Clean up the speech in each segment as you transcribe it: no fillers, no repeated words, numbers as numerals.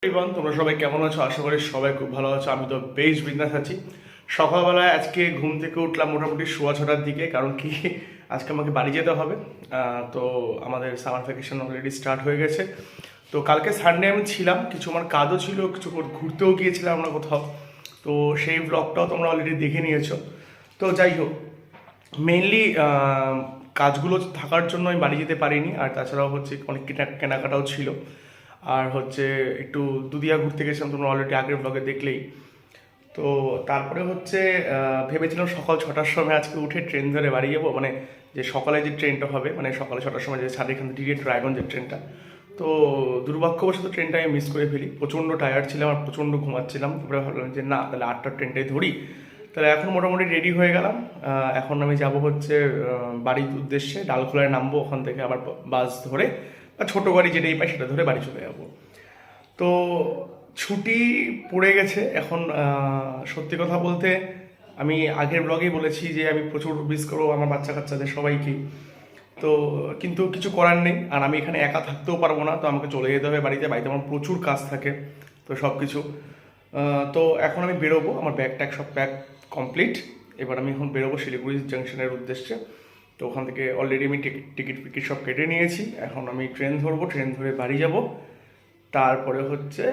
Everyone, তোমরা সবাই কেমন আছো? আশা করি সবাই খুব ভালো আছো। আমি তো বেশ বিন্দাস আছি। সকালবেলায় আজকে ঘুম থেকে উঠলাম মোটামুটি 6:30টার দিকে, কারণ কি আজকে আমাকে বাড়ি যেতে হবে। তো আমাদের সামার ভ্যাকেশন অলরেডি স্টার্ট হয়ে গেছে। তো কালকে সানডে আমি ছিলাম, কিছু আমার কাজও ছিল, কিছু ঘুরতেও গিয়েছিলাম আমরা কোথাও। তো সেই ব্লগটাও তোমরা অলরেডি দেখে নিয়েছো। তো যাই হোক, মেইনলি কাজগুলো থাকার জন্য আমি বাড়ি যেতে পারিনি, আর তাছাড়াও হচ্ছে অনেক কেনাকাটাও ছিল। আর হচ্ছে একটু দুদিয়া ঘুরতে গেছিলাম, তোমরা অলরেডি আগের ব্লগে দেখলেই। তো তারপরে হচ্ছে ভেবেছিলাম সকাল 6টার সময় আজকে উঠে ট্রেন ধরে বাড়ি যাবো, মানে যে সকালে যে ট্রেনটা হবে, মানে সকালে 6টার সময় যে ছাড়ে এখান থেকে ডিরেক্ট রায়গঞ্জের ট্রেনটা। তো দুর্ভাগ্যবশত ট্রেনটা আমি মিস করে ফেলি। প্রচণ্ড টায়ার্ড ছিলাম আর প্রচণ্ড ঘুমাচ্ছিলাম। তারপরে ভাবলাম যে না, তাহলে 8টার ট্রেনটাই ধরি। তাহলে এখন মোটামুটি রেডি হয়ে গেলাম। এখন আমি যাব হচ্ছে বাড়ির উদ্দেশ্যে। ডালখোলায় নামবো, ওখান থেকে আবার বাস ধরে বা ছোটো গাড়ি যেটাই পাই সেটা ধরে বাড়ি চলে যাবো। তো ছুটি পড়ে গেছে এখন। সত্যি কথা বলতে আমি আগের ব্লগেই বলেছি যে আমি প্রচুর মিস করবো আমার বাচ্চা কাচ্চাদের সবাইকেই। তো কিন্তু কিছু করার নেই, আর আমি এখানে একা থাকতেও পারবো না। তো আমাকে চলে যেতে হবে বাড়িতে। বাড়িতে আমার প্রচুর কাজ থাকে, তো সব কিছু। তো এখন আমি বেরোবো, আমার ব্যাগ ট্যাগ সব প্যাক কমপ্লিট। এবার আমি এখন বেরোবো শিলিগুড়ি জাংশনের উদ্দেশ্যে। তো ওখান থেকে অলরেডি আমি টিকিট ফিকিট সব কেটে নিয়েছি। এখন আমি ট্রেন ধরবো, ট্রেন ধরে বাড়ি যাব। তারপরে হচ্ছে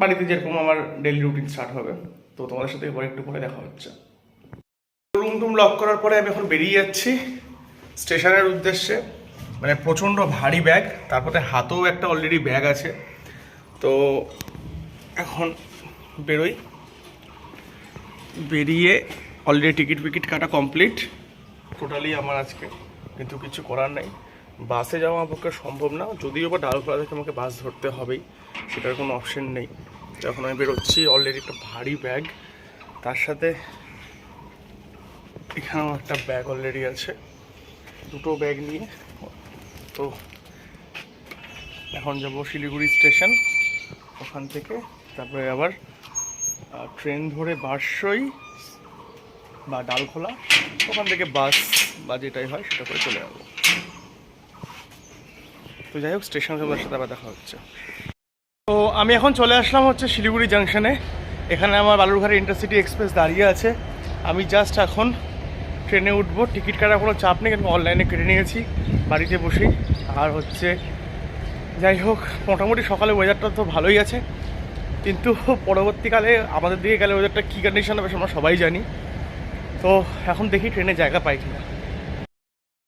বাড়িতে যেরকম আমার ডেইলি রুটিন স্টার্ট হবে। তো তোমাদের সাথে এবার একটু পরে দেখা হচ্ছে। রুম টুম লক করার পরে আমি এখন বেরিয়ে যাচ্ছি স্টেশনের উদ্দেশ্যে। মানে প্রচণ্ড ভারী ব্যাগ, তারপরে হাতেও একটা অলরেডি ব্যাগ আছে। তো এখন বেরোই। বেরিয়ে অলরেডি টিকিট ফিকিট কাটা কমপ্লিট টোটালি আমার আজকে, কিন্তু কিছু করার নাই। বাসে যাওয়া আমার পক্ষে সম্ভব না, যদিও বা ডালখোলা থেকে আমাকে বাস ধরতে হবেই, সেটার কোনো অপশন নেই। তো এখন আমি বেরোচ্ছি, অলরেডি একটা ভারী ব্যাগ, তার সাথে এখানেও একটা ব্যাগ অলরেডি আছে, দুটো ব্যাগ নিয়ে। তো এখন যাব শিলিগুড়ি স্টেশন, ওখান থেকে তারপরে আবার ট্রেন ধরে বারসই বা ডালখোলা, ওখান থেকে বাস বা যেটাই হয় সেটা করে চলে যাবো। তো যাই হোক, স্টেশনে তোমার সাথে আবার দেখা হচ্ছে। তো আমি এখন চলে আসলাম হচ্ছে শিলিগুড়ি জাংশনে। এখানে আমার বালুরঘাটের ইন্টারসিটি এক্সপ্রেস দাঁড়িয়ে আছে। আমি জাস্ট এখন ট্রেনে উঠবো। টিকিট কাটার কোনো চাপ নেই, কিন্তু অনলাইনে কেটে নিয়েছি বাড়িতে বসেই। আর হচ্ছে যাই হোক, মোটামুটি সকালে ওয়েদারটা তো ভালোই আছে, কিন্তু পরবর্তীকালে আমাদের দিকে গেলে ওয়েদারটা কী কন্ডিশন হবে আমরা সবাই জানি। তো এখন দেখি ট্রেনে জায়গা পাই কিনা।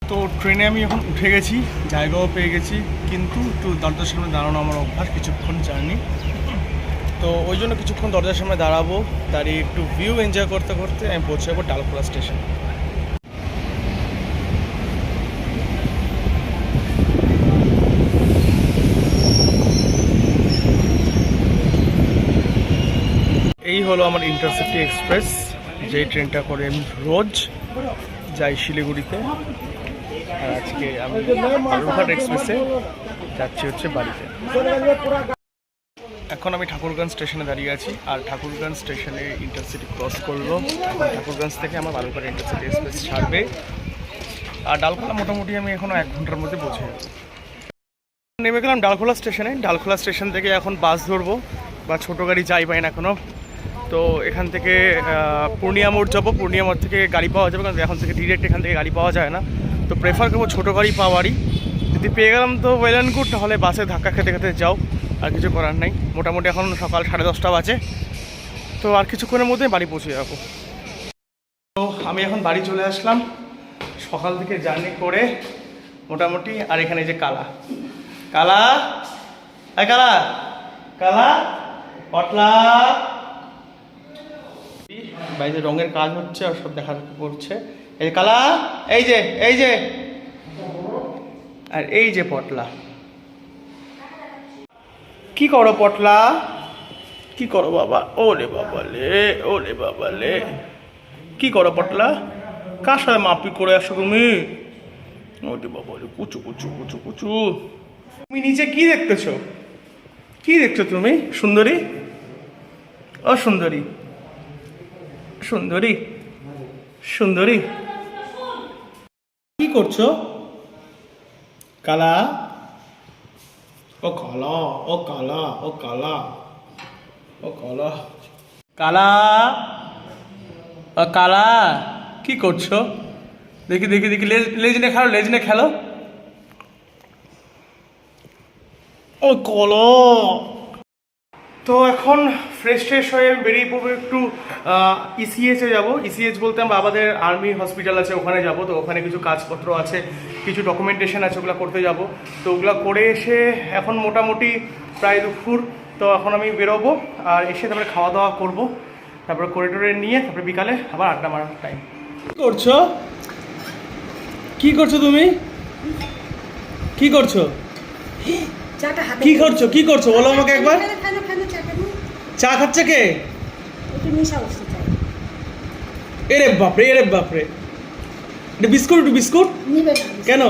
তো ট্রেনে আমি এখন উঠে গেছি, জায়গাও পেয়ে গেছি, কিন্তু একটু দরজার সামনে দাঁড়ানো আমার অভ্যাস, কিছুক্ষণ জার্নি। তো ওই জন্য কিছুক্ষণ দরজার সামনে দাঁড়াবো, দাঁড়িয়ে একটু ভিউ এনজয় করতে করতে আমি পৌঁছে যাবো ডালখোলা স্টেশন। এই হলো আমার ইন্টারসিটি এক্সপ্রেস, যেই ট্রেনটা করে আমি রোজ যাই শিলিগুড়িতে। আর আজকে আমি বালুরঘাট এক্সপ্রেসে যাচ্ছি হচ্ছে বাড়িতে। এখন আমি ঠাকুরগঞ্জ স্টেশনে দাঁড়িয়ে আছি, আর ঠাকুরগঞ্জ স্টেশনে ইন্টারসিটি ক্রস করলো। এখন ঠাকুরগঞ্জ থেকে আমার বালুরঘাট ইন্টারসিটি এক্সপ্রেস ছাড়বে, আর ডালখোলা মোটামুটি আমি এখনও 1 ঘন্টার মধ্যে পৌঁছে যাবো। নেমে গেলাম ডালখোলা স্টেশনে। ডালখোলা স্টেশন থেকে এখন বাস ধরবো বা ছোটো গাড়ি যাই পাই না এখনও। তো এখান থেকে পূর্ণিয়া মোড় যাবো, পূর্ণিয়া মোড় থেকে গাড়ি পাওয়া যাবে, কারণ এখন থেকে ডিরেক্ট এখান থেকে গাড়ি পাওয়া যায় না। তো প্রেফার করবো ছোটো গাড়ি পাওয়ারই। যদি পেয়ে গেলাম তো ওয়েল অ্যান্ড গুড, তাহলে বাসে ধাক্কা খেতে খেতে যাও, আর কিছু করার নাই। মোটামুটি এখন সকাল 10:30 বাজে, তো আর কিছুক্ষণের মধ্যেই বাড়ি পৌঁছে যাবো। তো আমি এখন বাড়ি চলে আসলাম সকাল থেকে জার্নি করে মোটামুটি। আর এখানে যে কালা কালা কালা কালা পটলা, বাইরে রঙের কাজ হচ্ছে আর সব দেখা পড়ছে। এই কালা, এই যে আর এই যে পটলা। কি করো পটলা, কি করো বাবা? ওলে বাবা লে, কি করো পটলা? কার সাথে মাপি করে আসো তুমি? ওলে বাবা লে, কুচু কুচু কুচু কুচু। তুমি নিচে কি দেখতেছো? কি দেখছো তুমি? সুন্দরী, ও সুন্দরী, সুন্দরী, সুন্দরী, কি করছো? কালা, ও কালা, ও কালা, ও কালা, ও কালা, কালা, ও কালা, কি করছো? দেখি দেখি দেখি, লেজ নিয়ে খেলো, লেজ নিয়ে খেলো। ও কালা। তো এখন ফ্রেশ ট্রেশ হয়ে বেরিয়ে পড়বো একটু ইসিএচে যাব। ইসিএচ বলতে আমরা আমাদের আর্মি হসপিটাল আছে, ওখানে যাব। তো ওখানে কিছু কাজপত্র আছে, কিছু ডকুমেন্টেশন আছে, ওগুলো করতে যাব। তো ওগুলো করে এসে এখন মোটামুটি প্রায় দুপুর। তো এখন আমি বেরোবো, আর এসে তারপরে খাওয়া দাওয়া করবো, তারপরে করিডোরে নিয়ে তারপরে বিকালে আবার আড্ডা মারার টাইম। কী করছো? কি করছো তুমি? কি করছো? কি করছো? কি করছো বলো আমাকে একবার। চা খাচ্ছে কে? এরে বাপরে, এরে বাপরে, এটা বিস্কুট, একটু বিস্কুট কেন?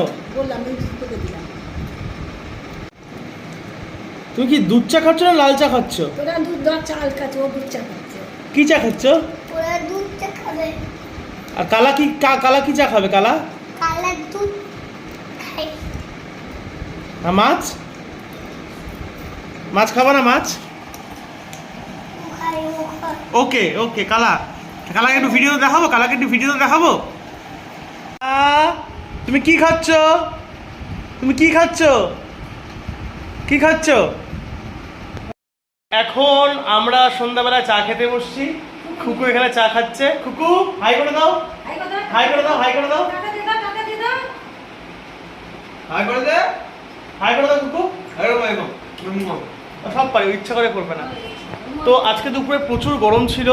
তুমি কি দুধ চা খাচ্ছ না লাল চা খাচ্ছ? কি চা খাচ্ছ? আর কালা কি, কালা কি চা খাবে? কালা দুধ খাই। আর মাছ, মাছ খাবা না? মাছ ওকে ওকে। কালা, কালাকে একটু ভিডিও দেখাবো, কালাকে একটু ভিডিও দেখাবো। তুমি কি খাচ্ছ? তুমি কি খাচ্ছ? কি খাচ্ছ? এখন আমরা সন্ধ্যাবেলা চা খেতে বসছি। খুকু এখানে চা খাচ্ছে। খুকু হাই করে দাও, হাই করে দাও, হাই করে দাও, হাই করে দে, হাই করে দাও খুকু। সব পারি, ইচ্ছা করে করবে না। তো আজকে দুপুরে প্রচুর গরম ছিল,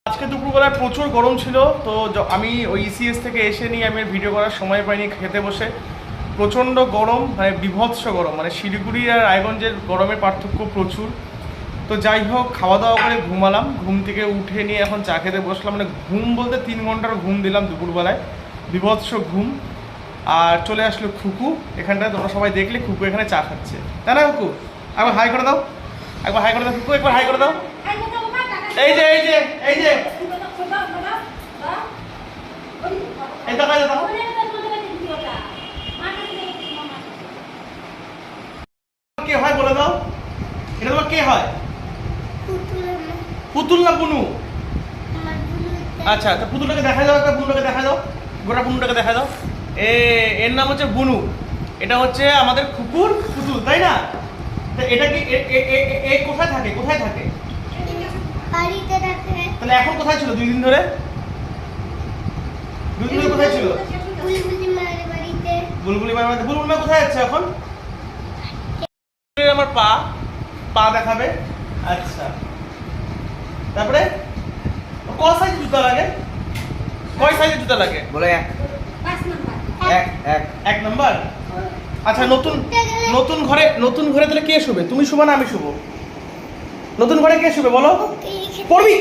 আজকে দুপুরবেলায় প্রচুর গরম ছিল। তো আমি ওই ইসিএস থেকে এসে নিয়ে আমি ভিডিও করার সময় পাইনি, খেতে বসে প্রচণ্ড গরম, মানে বিভৎস গরম, মানে শিলিগুড়ি আর রায়গঞ্জের গরমের পার্থক্য প্রচুর। তো যাই হোক, খাওয়া দাওয়া করে ঘুমালাম, ঘুম থেকে উঠে নিয়ে এখন চা খেতে বসলাম। মানে ঘুম বলতে 3 ঘন্টার ঘুম দিলাম দুপুরবেলায়, বিভৎস ঘুম। আর চলে আসলো খুকু এখানটায়, তোমরা সবাই দেখলে খুকু এখানে চা খাচ্ছে, তাই না খুকু? একবার হাই করে দাও, একবার হাই করে দাও খুকু, একবার হাই করে দাও। এই যে এই যে এই যে এই দেখা যাও, কে হয় বলে দাও, এটা তোমার কে হয়? পুতুল না বুনু? আচ্ছা, তো পুতুলটাকে দেখা দাও, একটা বুনুটাকে দেখা দাও, গোটা বুনুটাকে দেখা দাও। এর নাম হচ্ছে বুনু, এটা হচ্ছে আমাদের খুকুর পুতুল, তাই না? তো এটা কি এ কোথায় থাকে, কোথায় থাকে? বাড়িতে থাকে। তাহলে এখন কোথায় ছিল 2 দিন ধরে? 2 দিন ধরে কোথায় ছিল? বুলবুলি মায়ের বাড়িতে। বুলবুলি মায়ের বাড়িতে। বুলবুলি মা কোথায় যাচ্ছে এখন? আমার পা, পা দেখাবে। আচ্ছা, তারপরে কয় সাইজ জুতা লাগে? কয় সাইজের জুতা লাগে বলে? 1 নাম্বার। আচ্ছা, নতুন ঘরে তাহলে কে শুবে? তুমি শুবে না আমি শুবো? নতুন ঘরে কে শুবে বলো? পড়বি।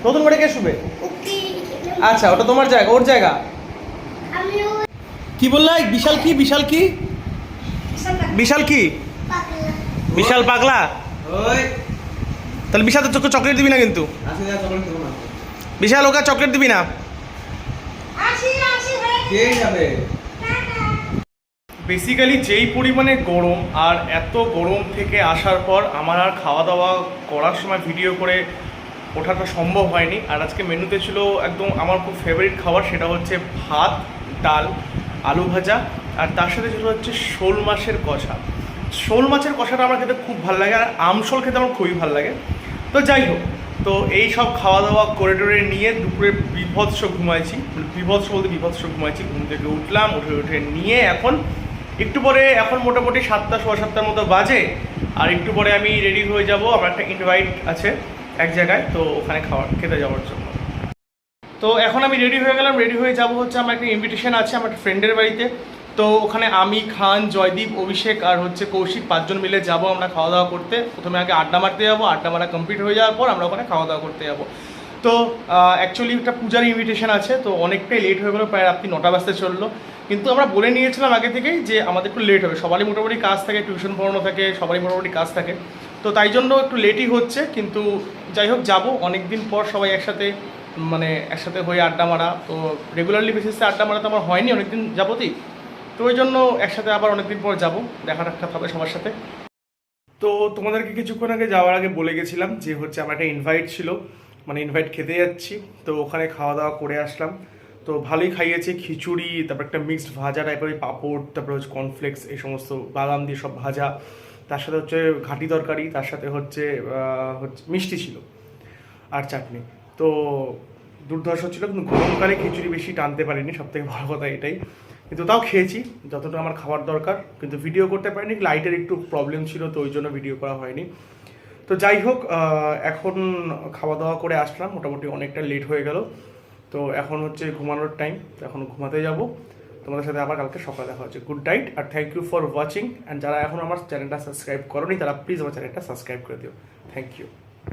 নতুন ঘরে কে শুবে? আচ্ছা, ওটা তোমার জায়গা, ওর জায়গা। কি বললা? বিশাল কি? বিশাল কি? বিশাল কি? বিশাল পাগলা। তাহলে বিশাল তো চোখে চকলেট দিবি না কিন্তু। বিশাল ওকে চকলেট দিবি না। বেসিক্যালি যেই পরিমাণে গরম, আর এত গরম থেকে আসার পর আমার আর খাওয়া দাওয়া করার সময় ভিডিও করে ওঠাটা সম্ভব হয়নি। আর আজকে মেনুতে ছিল একদম আমার খুব ফেভারিট খাবার, সেটা হচ্ছে ভাত, ডাল, আলু ভাজা, আর তার সাথে ছিল হচ্ছে শোল মাছের কষা। শোল মাছের কষাটা আমার খেতে খুব ভালো লাগে, আর আমশোল খেতে আমার খুবই ভালো লাগে। তো যাই হোক, তো এই সব খাওয়া দাওয়া করিডোরে নিয়ে দুপুরে বিভৎস ঘুমাইছি, বিভৎস বলতে বিভৎস ঘুমাইছি। ঘুম থেকে উঠলাম, উঠে নিয়ে এখন একটু পরে, এখন মোটামুটি 7টা, 7:15 মতো বাজে। আর একটু পরে আমি রেডি হয়ে যাব, আমার একটা ইনভাইট আছে এক জায়গায়, তো ওখানে খেতে যাওয়ার জন্য। তো এখন আমি রেডি হয়ে গেলাম, রেডি হয়ে যাব হচ্ছে আমার একটা ইনভিটেশন আছে আমার একটা ফ্রেন্ডের বাড়িতে। তো ওখানে আমি, খান, জয়দীপ, অভিষেক আর হচ্ছে কৌশিক 5 জন মিলে যাব আমরা খাওয়া দাওয়া করতে। প্রথমে আগে আড্ডা মারতে যাবো, আড্ডা মারা কমপ্লিট হয়ে যাওয়ার পর আমরা ওখানে খাওয়া দাওয়া করতে যাবো। তো অ্যাকচুয়ালি একটা পূজার ইনভিটেশন আছে, তো অনেকটাই লেট হয়ে গেলো, প্রায় রাত্রি 9টা বাজতে চললো। কিন্তু আমরা বলে নিয়েছিলাম আগে থেকেই যে আমাদের একটু লেট হবে, সবারই মোটামুটি কাজ থাকে, টিউশন পড়ানো থাকে, সবারই মোটামুটি কাজ থাকে। তো তাই জন্য একটু লেটই হচ্ছে, কিন্তু যাই হোক যাবো। অনেক দিন পর সবাই একসাথে হয়ে আড্ডা মারা, তো রেগুলারলি বেসিসে আড্ডা মারা তো আমার হয়নি অনেকদিন যাবতই। তো ওই জন্য একসাথে আবার অনেকদিন পর যাবো, দেখা সাক্ষাৎ হবে সবার সাথে। তো তোমাদেরকে কিছুক্ষণ আগে যাওয়ার আগে বলে গেছিলাম যে হচ্ছে আমার একটা ইনভাইট ছিল, মানে ইনভাইট খেতে যাচ্ছি। তো ওখানে খাওয়া দাওয়া করে আসলাম। তো ভালোই খাইয়েছে, খিচুড়ি, তারপর একটা মিক্সড ভাজা টাইপের পাঁপড়, তারপরে হচ্ছে কর্নফ্লেক্স, এই সমস্ত বাদাম দিয়ে সব ভাজা, তার সাথে হচ্ছে ঘাটি তরকারি, তার সাথে হচ্ছে হচ্ছে মিষ্টি ছিল আর চাটনি। তো দুর্ধর্ষ ছিল, কিন্তু গরমকালে খিচুড়ি বেশি টানতে পারিনি, সব থেকে ভালো কথা এটাই। কিন্তু তাও খেয়েছি যতটা আমার খাবার দরকার, কিন্তু ভিডিও করতে পারিনি, লাইটের একটু প্রবলেম ছিল, তো ওই জন্য ভিডিও করা হয়নি। তো যাই হোক, এখন খাওয়া দাওয়া করে আসলাম, মোটামুটি অনেকটা লেট হয়ে গেল। তো এখন হচ্ছে ঘুমানোর টাইম, এখন ঘুমাতে যাব। তোমাদের সাথে আবার কালকে সকালে দেখা হচ্ছে। গুড নাইট, আর thank you for watching. And যারা এখন আমার চ্যানেলটা সাবস্ক্রাইব করোনি তারা প্লিজ আমার চ্যানেলটা সাবস্ক্রাইব করে দিও। Thank you.